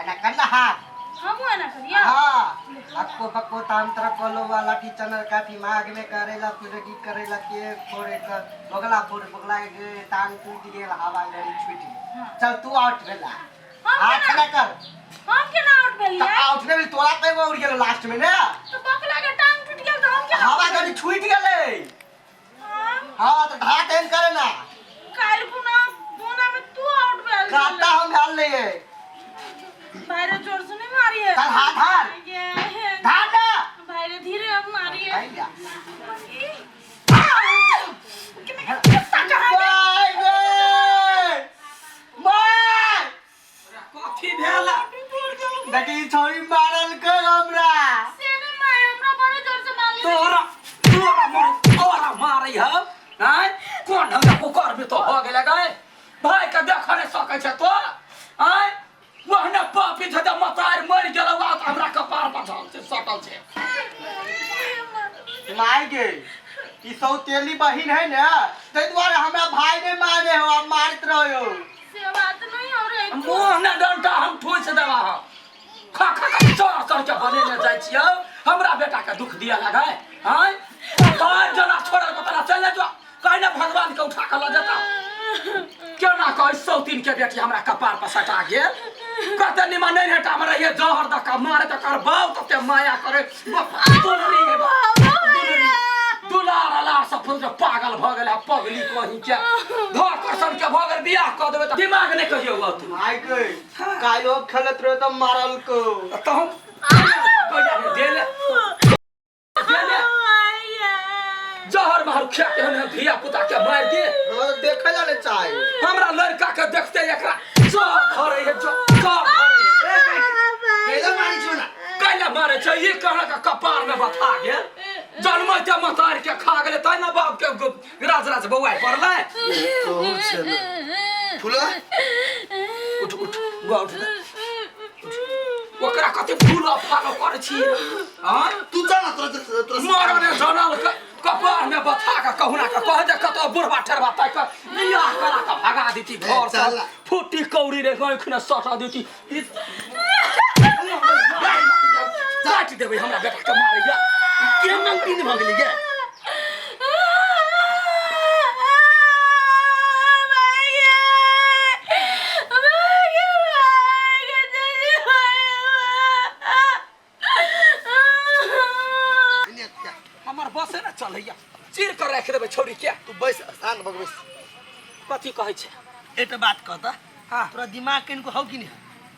ना करना हाथ हम ना करिया हां आपको पक्को तंत्र कोलो वाला की चनर काठी माग में करेला पुरगी करेला के फोड़े का बगला के टांग टूट गेल हवा लड़ी छूटी चल तू आउट भेला हाथ ना कर हम के ना आउट भेलिए आउट ने भी तोरा पे उड़ गेल लास्ट में ना तो बगला के टांग टूट गेल तो हम के हवा लड़ी छूट गेले हां तो ढाट एन करे ना काल पुना में तू आउट भेल काटा हम डाल लिए भाईरे जोर से नहीं मारिए चल हाथ हार धार ना भाईरे धीरे हम मारिए कथी भेला देखी छोरी मारल के हमरा सेने माय हमरा बड़े जोर से मारले तोरा मारै ह हैं कोन ढंगा कुकर में तो हो गेले गए भाई के देख नहीं सकै छ तो हैं वहने पापी छ त मतार मर गेल बात हमरा कपार पर सटल छे माय गे ई सौतेली बहिन है ना तै द्वारे हमरा भाई ने मारे हो अब मारत रहो से बात नहीं हो रे मुंह न डंटा हम ठोस देबा ह खा खा चोर चोर के बने न जाय छियो हमरा बेटा के दुख दिया लगा हैं तार जना छोड़ल को तोरा चले जो कहीं ना भगवान के उठा के ल जाता क्यों ना कह सौतीन के बेटी हमरा कपार पर सटा गेल कहते निमा नहीं हटा हमरा ये जहर द का मारे त कर बाऊ त ते माया करे दुलरी है दुलार अलार सब फुल पागल भ गेल पगली कहीं के घर करसन के भ गेल बियाह क देबे त दिमाग नहीं कहियो बात माय गे कालो खेलत रहो त मारल को त हम दे ले जहर मारू खा के हम धिया पुता के मार दे देखला ने चाहे हमरा लड़का के देखते एकरा जो खरे है जो खरे केला मारी छु ना कैला मारे छ ये कहला का कपार में बता गेल जन्म ते मतार के खा गेले तै ना बाप के राज बौआई पड़ले तो से फुला उठ गो उठ ओकरा कते फूल फालो करे छी हां तू जाना तोरा मारो ने जानल कपार में बता का कहुना का कह दे कतो बुढ़वा ठरवा तै का बियाह करा का भगा देती घर से फुटी कौड़ी रे गई न सटा देती काट देबे हमरा बेटा के मारे या के मंगती न भगली गे हमर बस है ना चलैया चीर कर रख देबे छोरी के तू बैस आसान भगवेश कथी कहै छै एटा बात कहता हां तोरा दिमाग केन को हौ कि नहीं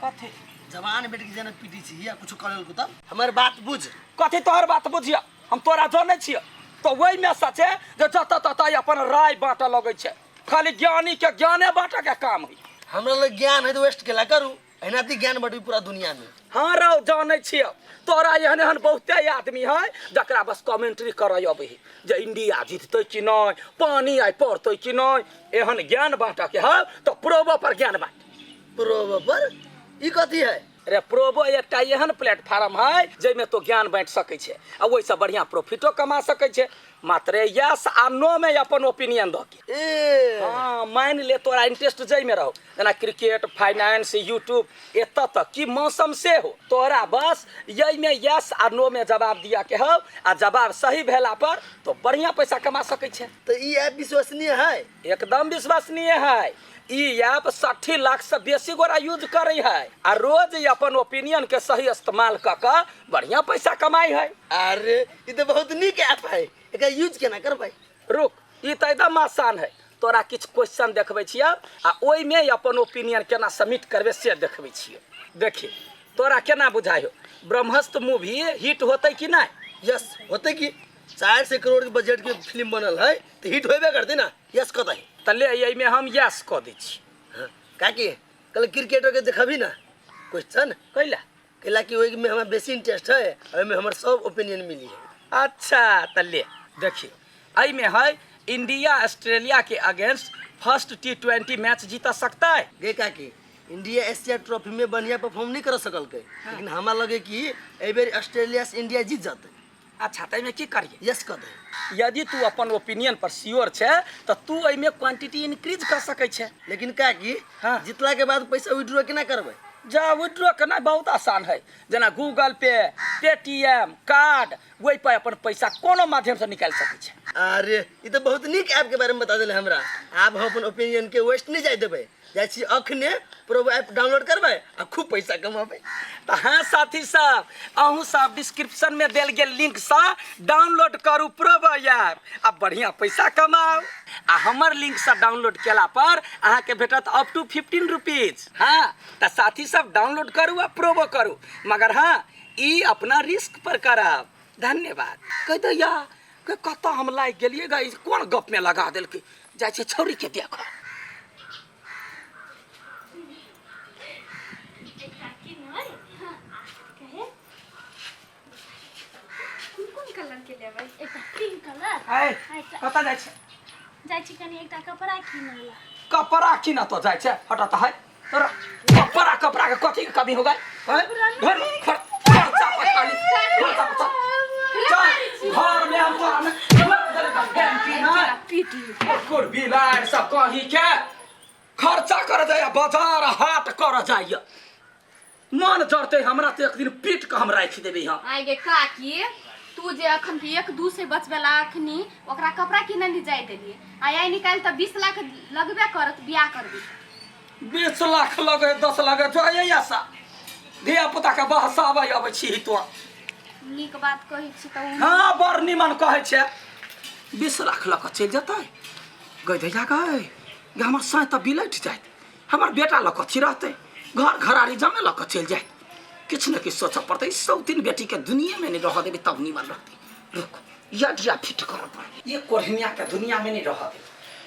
कथी जवान बेटे की जना पीटी छी या कुछ करल को त हमर बात बुझ कथी तोहर बात बुझिया हम तोरा जानै छियै तो वही में सच है जे जत तत अपन राय बांटा लगै छै खाली ज्ञानी के ज्ञाने बांटा के काम है हमरा लग ज्ञान है तो वेस्ट केला करू एनाती ज्ञान बटू पूरा दुनिया में हां रौ जानै छियै तोरा एहन एहन बहुते आदमी है जकरा बस कमेंट्री करय अबै जे इंडिया जीततै कि नहीं पानी आइ पड़तै कि नहीं एहन ज्ञान बांटा के है तो प्रोबो पर ज्ञान बांट प्रोबो पर ई कथी है अरे प्रोबो एकटा एहन प्लेटफॉर्म है जेमे तो ज्ञान बांट सकै छै आ ओइ से बढ़िया प्रॉफिटो कमा सकै छै मात्र यस आ नो में अपन ओपिनियन द के ए हां मान ले तोरा इंटरेस्ट जई में रहो जना क्रिकेट फाइनेंस यूट्यूब एत तक कि मौसम से हो तोरा बस यही में यस आ नो में जवाब दिया के हो आ जवाब सही भेला पर तो बढ़िया पैसा कमा सकै छै तो ई ऐप विश्वसनीय है एकदम विश्वसनीय है ई ऐप 60 लाख से बेसी गोरा यूज करे है आ रोज अपन ओपिनियन के सही इस्तेमाल क के बढ़िया पैसा कमाई है अरे ई तो बहुत नीक ऐप है एका यूज केना करबै रुक ई त एकदम आसान है तोरा किछ क्वेश्चन देखबै छियै आ ओइ में अपन ओपिनियन केना सबमिट करबे से देखबै छियै देखी तोरा केना बुझायो ब्रह्मास्त्र मूवी हिट होतै कि नहीं यस होतै कि 400 करोड़ के बजट के फिल्म बनल है तो हिट होबे करतै ना यस कहतै त ले एहि में हम यस क दै छी हां काकी कल क्रिकेटर के देखबी ना क्वेश्चन कैला कि ओइ में हमरा बेसी इंटरेस्ट है ओइ में हमर सब ओपिनियन मिली है अच्छा त ले देखी एहि में है इंडिया ऑस्ट्रेलिया के अगेंस्ट फर्स्ट T20 मैच जीत सकता है गे काकी इंडिया एशिया ट्रॉफी में बढ़िया परफॉर्म नहीं कर सकल के लेकिन हमरा लगे कि ए बेर ऑस्ट्रेलिया से इंडिया जीत जाते अच्छा त में की करिए यस कर दे यदि तू अपन ओपिनियन पर श्योर छे तो तू एहि में क्वांटिटी इंक्रीज कर सकै छे लेकिन काकी हाँ। जितला के बाद पैसा विड्रॉ केना करबै जा विड्रॉ करना बहुत आसान है जना गूगल पे पेटीएम कार्ड वही पर अपन पैसा कोनो माध्यम से निकाल सकै छै। अरे ये तो बहुत निक ऐप के बारे में बता दिले हमरा। आप हम अपन ओपिनियन के वेस्ट नहीं जाय देबे, जाइ छी अखने प्रो ऐप डाउनलोड करबै आ खूब पैसा कमाबै। तो हाँ साथी सब अहूँ सब डिस्क्रिप्शन में देल गेल लिंक से डाउनलोड करू प्रो ऐप आ बढ़िया पैसा कमाओ। आ हमर लिंक से डाउनलोड केला पर अहाँ के भेटत अप टू 15 रुपीज। हाँ तो साथी सब डाउनलोड करू आ प्रोबो करू, मगर हाँ ई अपना रिस्क पर करब। धन्यवाद। कह दो या कत हम लाग गेलिए गा, कौन गप में लगा दिल के जाइ छै छौरी के देखो। कलर के लेबै एकटा पिंक कलर है कत जाइ छै? जाइ छी कनी एकटा कपड़ा किनला। कपड़ा किन तो जाइ छै हटा त है तोरा कपड़ा के कथी के कमी हो गई है? घर खर्चा खाली खर्चा चल घर में हम तोरा में फैंटी ना पीटी कुर बिलाड़ सब कहीं के खर्चा कर जाय बाजार हाट कर जाय। मन जरते हमरा तो एक दिन पीट के हम राख देबे। हम आइ गे काकी तू जे अखन के 1-2 से बचबेला अखनी ओकरा कपड़ा किने ली जाय देलिए आ आई निकाल त 20 लाख लगबे करत बियाह करबी। 20 लाख लगे 10 लगे जो ऐसा धिया पुता के बहसावे आबै छी तो नीक बात कहै छी त हाँ बड़ निमन कहै छै। 20 लाख लक चल जतै गई दैया गई हमर साय त बिलट जात, हमर बेटा लक छी रहते घर घरारी जमे लक चल जात। किछ न किछ सोच पड़ते सब दिन बेटी के दुनिया में नहीं रह देबे तब निमन रहते। रुक या फिट कर पड़ ये कोढ़निया के दुनिया में नहीं रह दे,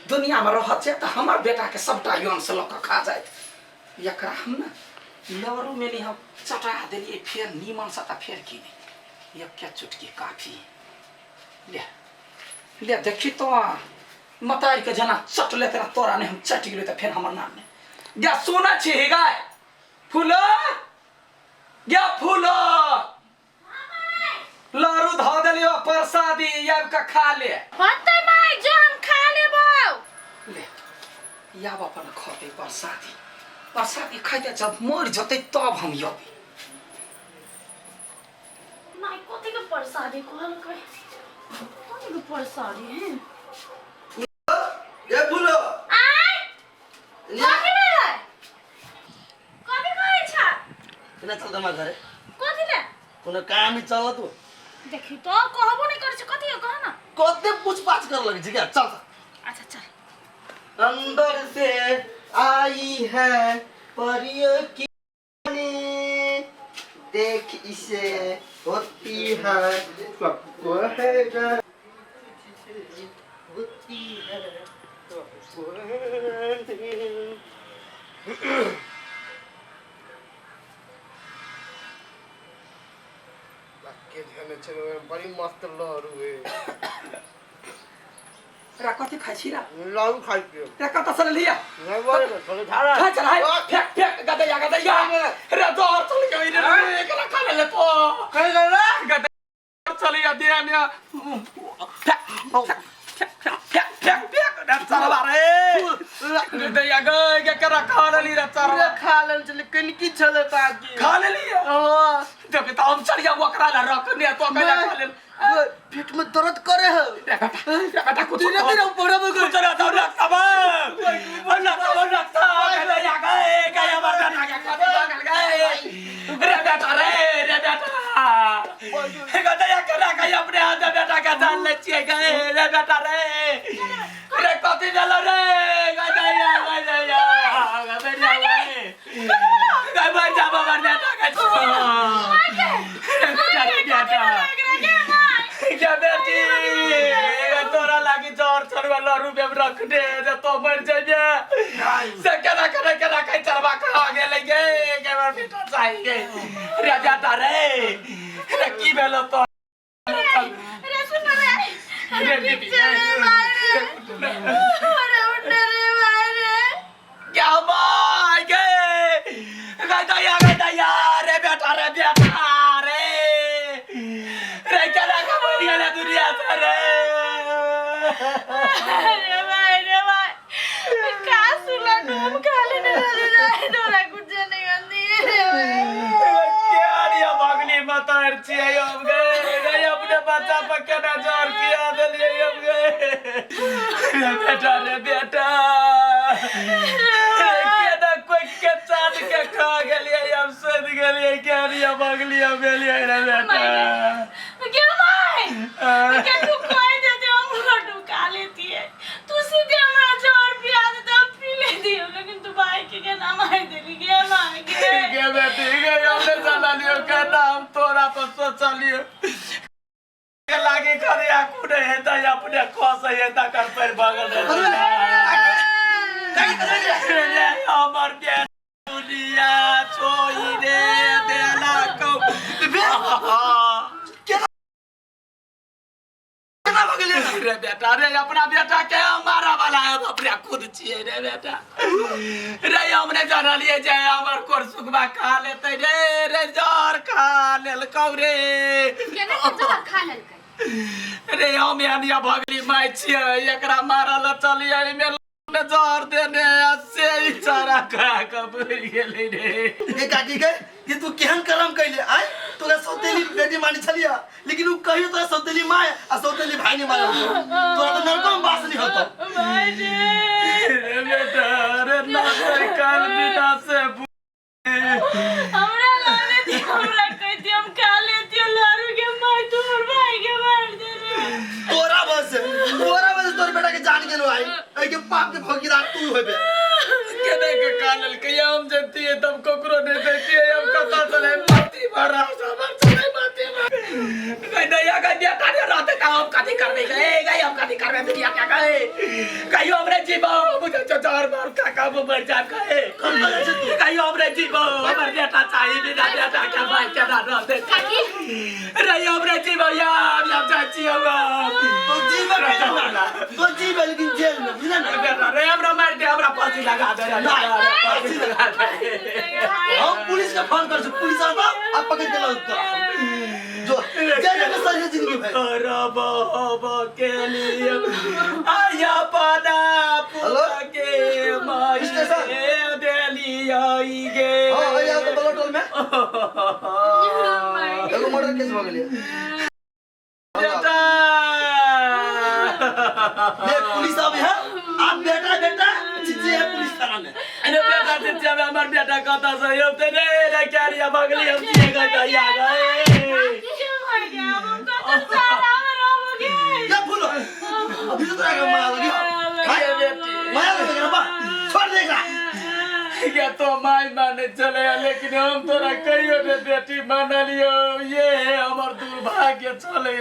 दुनिया में रह छै त हमर बेटा के सबटा यौन से लक खा जात। एकरा हम न लवरू में नहीं हम चटा देलिए फिर निमन सा त फिर की ये क्या चुटकी काफी ले ले देखी तो मतारी के जना चट लेते ना तोरा ने हम चट गेले त फिर हमर नाम ने जा सोना छी गाय फूलो या फूलो लारू धा देलियो प्रसादी याब का खा ले पत्ते माय जो हम खा लेबो ले याब अपन खाते प्रसादी प्रसादी खाइते जब मर जते तब हम यबे। माय कथि के प्रसादी कहल कहि कथि के प्रसादी है ये फूलो आय कथि ले कथि कहै छ केना चल तमा घरे कथि ले कोनो काम ही चल तू देखि तो कहबो नहीं कर छ कथि कह ना कते पूछपाछ कर लगे ठीक है चल अच्छा चल। अंदर से आई है परियों की रानी, देख इसे होती है सबको है होती है सबको है। के ध्यान चलो बड़ी मस्त लहर हुए रा कथि खाइ छी रा लाऊ खाई पियो रा कत से लिया नहीं बोले थोड़े झाड़ा खा चल है फेंक फेंक गदैया रे जोर चल के रे एकला खा ले तो कहीं गया गदैया चल या दे ने फेंक रे चरवा रे गदैया के करा खा ले रे चरवा खा ले चले कन की चले ताकि खा ले लिया हां जब त हम चढ़िया ओकरा ला रखने तो कला खा ले पेट में दर्द करे है बेटा कुछ धीरे धीरे ऊपर में कुछ ना तो लगता बा लगता गदैया गया मरना के कथि गए रे बेटा गदैया करा के अपने हाथ बेटा का जान ले छिए गए रे बेटा रे कथि भेल रे गदैया गए भाई जा बाबा बेटा क्या बेटी तोरा लागी जोर चढ़वा लरू में रख दे तो मर जाइए से केना कहे चरवा खा गेले गे हमर बेटा चाहिए रे बेटा रे की भेलो तो रे सुन रे बेटी अरे उठ रे भाई रे क्या भाई गे गदैया रे बेटा रे केना का बढ़िया ले दुनिया से रे भाई का सुला तुम खा लेने वाले डोरा कुछ नहीं आती छिए हम गए अपने बच्चा पर केना जोर किया देलिए हम गए रे बेटा केना कोई के चाट के खा गेलिए हम सद गेलिए केरिया बगलिया बेलिए रे बेटा के भाई के तू कोई दे दे हम ढुका लेती है तू सीधे हमरा जोर पिया दे तो पी लेती हो लेकिन तू भाई के नाम आई देली के भाई के बेटी के हमने चला लियो के नाम तोरा पर सोचलियो के लागे खरिया कुडे है त अपने खोस है त कर पर बगल रे हमर बेटा दुनिया छोई रे देला को रे बेटा रे अपना बेटा के मारा वाला है अपने खुद छिए रे बेटा रे हमने जाना लिए जाए हमर कोर सुखबा खा लेते रे जर खा लेल कौ रे केना के जहर खा लेलकै रे हम यानिया भगली माई छिए एकरा मारल चलिए में ने जर देने से ही चारा खा के बुझ गेलै रे ए काकी के ये तू केहन करम कइले आय तोरा सौतेली बेटी मानी छलिया लेकिन उ कहियो तोरा सौतेली माय आ सौतेली भाई ने मारल तोरा तो नरकम बासनी होतो भाई रे बेटा रे ना काल बिना से हमरा लाने दी हमरा कहती हम खा लेती लारू के मार तोर भाई के मार दे रे तोरा बस तोर बेटा के जान गेलो आय ए के पाप के फकीरा तू होबे केने के कानल के हम जंती है तब कोकरो ने देती है हम कथा चले माटी भरा सबर चले माटी कहीं नया का बेटा ने रहते का हम कथि करबे गए हम कथि करबे दुनिया क्या कहे कहियो हमरे जीवा मुझे चचार मार काका वो मर जा कहे कहियो हमरे जीवा हमर बेटा चाहिए बिना बेटा का भाई के ना रहते काकी रे हमरे जीवा यार हम जाची होगा तो जीव लेकिन जेल में बुझला ना बेटा रे हमरा मार दे हमरा फांसी लगा दे फांसी लगा दे हम पुलिस का फोन कर पुलिस आता आप पकड़ के लाओ जो जेल में सारी जिंदगी भाई रब के लिए आया पाना पुला के माई देली आई गे हां आया तो बलोटल में एगो मर्डर केस हो गेलै बेटा ले पुलिस आवे है आप बेटा चिट्ठी है पुलिस थाना में अरे बेटा चिट्ठी में हमार बेटा कथा से होते रे क्या रिया बगली हम जी गए आ गए क्या बोलो अभी तो तेरा माया लगी ये बेटी माया लगी ना बा छोड़ देगा ये तो माई माने चले लेकिन हम तोरा कहियो ने बेटी मान लियो ये हमार दुर्भाग्य चले